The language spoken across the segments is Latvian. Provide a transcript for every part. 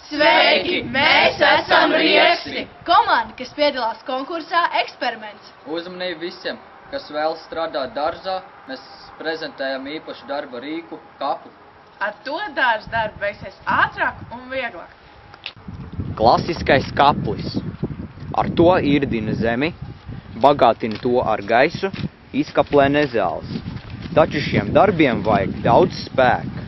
Sveiki! Mēs esam Rieksti! Komanda, kas piedalās konkursā Eksperiments. Uzmanību visiem, kas vēlas strādāt dārzā, mēs prezentējam īpašu darba rīku kapli. Ar to dārza darbu veiksies ātrāk un vieglāk. Klasiskais kaplis. Ar to irdina zemi, bagātina to ar gaisu, izkaplē nezāles. Taču šiem darbiem vajag daudz spēka.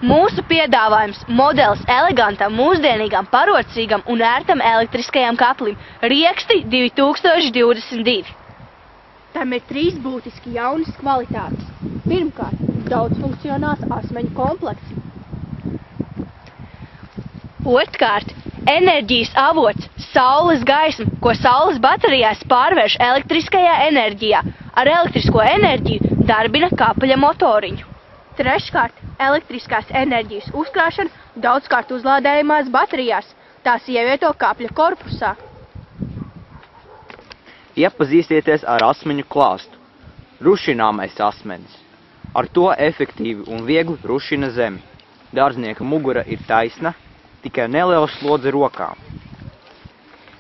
Mūsu piedāvājums modelis elegantam, mūsdienīgam, parocīgam un ērtam elektriskajam kaplim Rieksti 2022. Tam ir 3 būtiski jaunas kvalitātes. Pirmkārt, daudzfunkcionāls asmeņu komplekts. Otrkārt, enerģijas avots, saules gaisma, ko saules baterijās pārvērš elektriskajā enerģijā. Ar elektrisko enerģiju darbina kapļa motoriņu. Treškārt, elektriskās enerģijas uzkrāšana daudzkārt uzlādējumās baterijās. Tās ievieto kapļa korpusā. Iepazīstieties ar asmeņu klāstu. Rušināmais asmenis. Ar to efektīvi un viegli rušina zemi. Dārznieka mugura ir taisna, tikai neliela slodze rokām.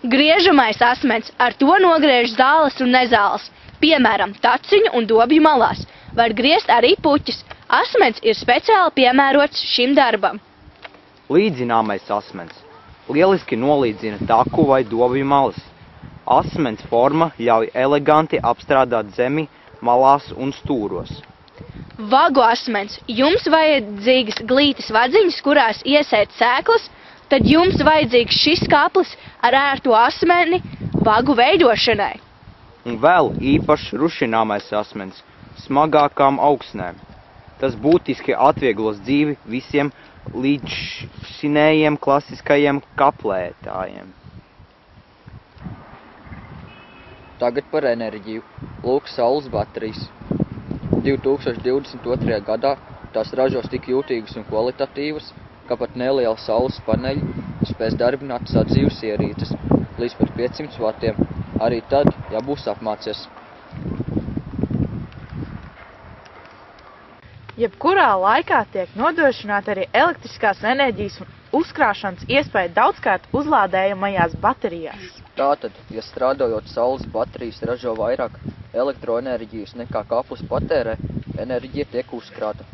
Griežamais asmens, ar to nogriež zāles un nezāles, piemēram, taciņu un dobju malās. Var griezt arī puķis. Asmens ir speciāli piemērots šim darbam. Līdzināmais asmens. Lieliski nolīdzina taku vai dobju malas. Asmens forma ļauj eleganti apstrādāt zemi malās un stūros. Vagu asmens. Jums vajadzīgas glītas vadziņas, kurās iesēt sēklas, tad jums vajadzīgs šis kaplis ar ērto asmeni vagu veidošanai. Un vēl īpašs rušināmais asmens smagākām augsnēm. Tas būtiski atvieglos dzīvi visiem līdzšinējiem klasiskajiem kaplētājiem. Tagad par enerģiju. Lūk, saules baterijas. 2022. gadā tās ražos tik jūtīgas un kvalitatīvas, ka pat neliela saules paneļi spēs darbināt sadzīves ierīces līdz pat 500 vatiem, arī tad, ja būs apmācies. Jebkurā laikā tiek nodrošināta arī elektriskās enerģijas uzkrāšanas iespēja daudzkārt uzlādējamajās baterijās. Tātad, ja strādājot saules baterijas ražo vairāk elektroenerģijas nekā kaplis patērē, enerģija tiek uzkrāta.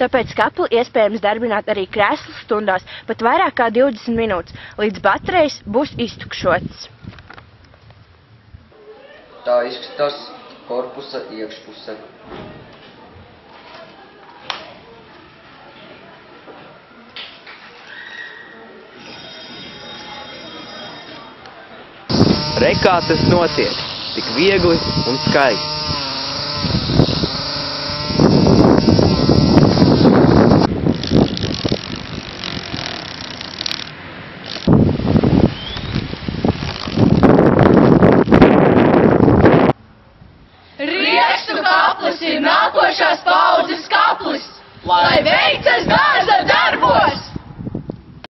Tāpēc kapli iespējams darbināt arī krēslu stundās, pat vairāk kā 20 minūtes, līdz baterijas būs iztukšotas. Tā izskatās korpusa iekšpuse. Re, kā tas notiek, tik viegli un skaisti. Riekstu kaplis ir nākošās paaudzes kaplis, lai veicas dārza darbs!